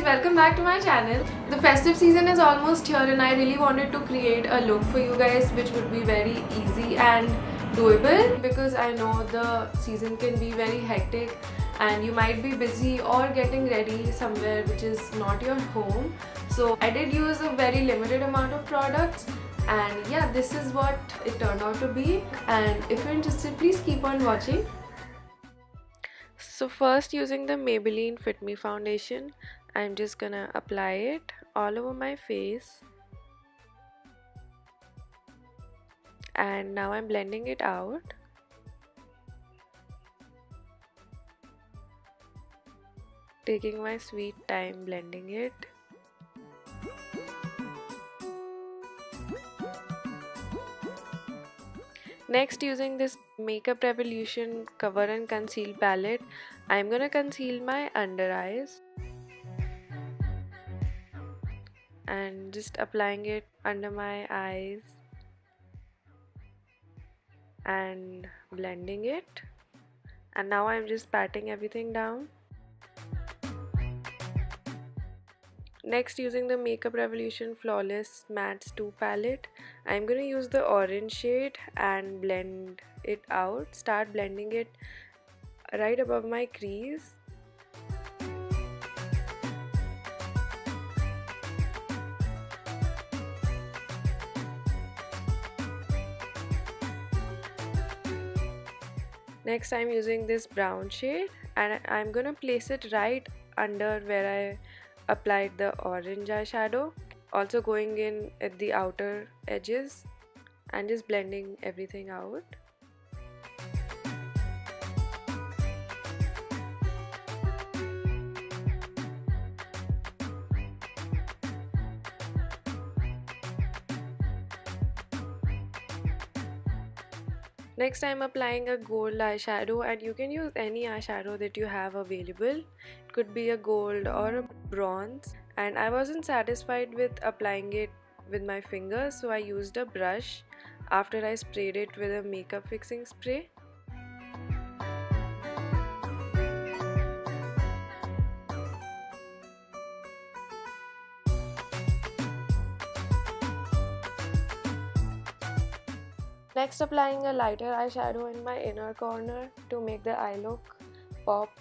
welcome back to my channel. The festive season is almost here and I really wanted to create a look for you guys which would be very easy and doable, because I know the season can be very hectic and you might be busy or getting ready somewhere which is not your home. So I did use a very limited amount of products, and yeah, this is what it turned out to be. And if you're interested, please keep on watching. So first, using the Maybelline Fit Me foundation, I'm just gonna apply it all over my face, and now I'm blending it out. Taking my sweet time blending it. Next, using this Makeup Revolution Cover and Conceal palette, I'm gonna conceal my under eyes and just applying it under my eyes and blending it. And now I'm just patting everything down. Next, using the Makeup Revolution Flawless Mattes 2 palette, I'm going to use the orange shade and blend it out. Start blending it right above my crease. Next, I'm using this brown shade and I'm going to place it right under where I applied the orange eyeshadow, also going in at the outer edges and just blending everything out. Next, I'm applying a gold eyeshadow, and you can use any eyeshadow that you have available. It could be a gold or a bronze, and I wasn't satisfied with applying it with my fingers, so I used a brush after I sprayed it with a makeup fixing spray. Next, applying a lighter eyeshadow in my inner corner to make the eye look pop,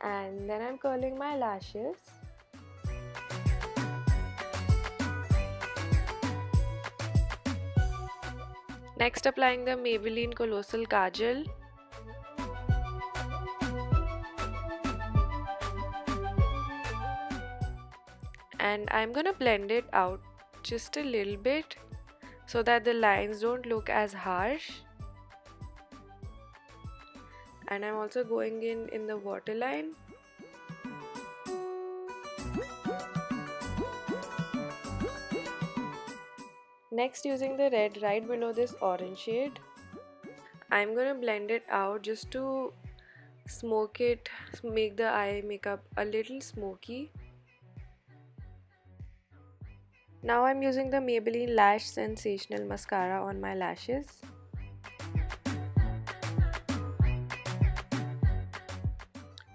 and then I'm curling my lashes. Next, applying the Maybelline Colossal Kajal. And I'm gonna blend it out just a little bit so that the lines don't look as harsh. And I'm also going in the waterline. Next, using the red right below this orange shade, I'm gonna blend it out just to smoke it, make the eye makeup a little smoky. Now I'm using the Maybelline Lash Sensational Mascara on my lashes.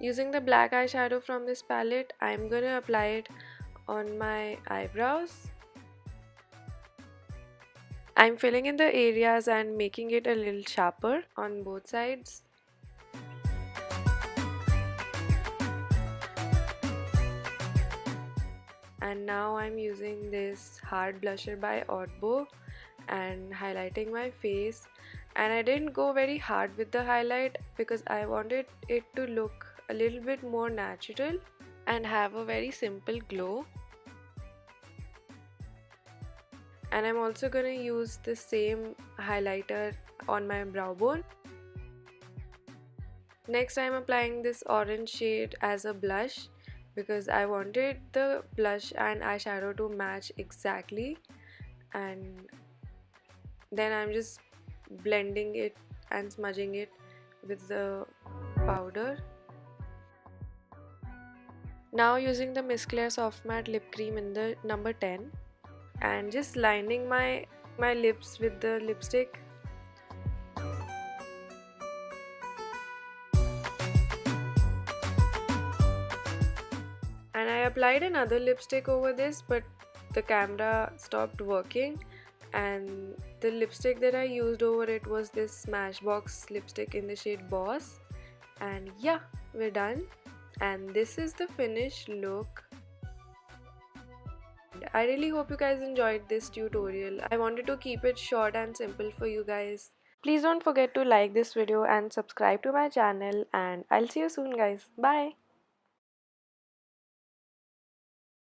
Using the black eyeshadow from this palette, I'm gonna apply it on my eyebrows. I'm filling in the areas and making it a little sharper on both sides. And now I'm using this hard blusher by Odbo and highlighting my face. And I didn't go very hard with the highlight because I wanted it to look a little bit more natural and have a very simple glow. And I'm also going to use the same highlighter on my brow bone. Next, I'm applying this orange shade as a blush because I wanted the blush and eyeshadow to match exactly, and then I'm just blending it and smudging it with the powder. Now using the Miss Claire Soft Matte Lip Cream in the number 10 and just lining my lips with the lipstick. applied another lipstick over this, but the camera stopped working, and the lipstick that I used over it was this Smashbox lipstick in the shade Boss. And yeah, we're done, and this is the finished look. I really hope you guys enjoyed this tutorial. I wanted to keep it short and simple for you guys. Please don't forget to like this video and subscribe to my channel, and I'll see you soon guys. Bye.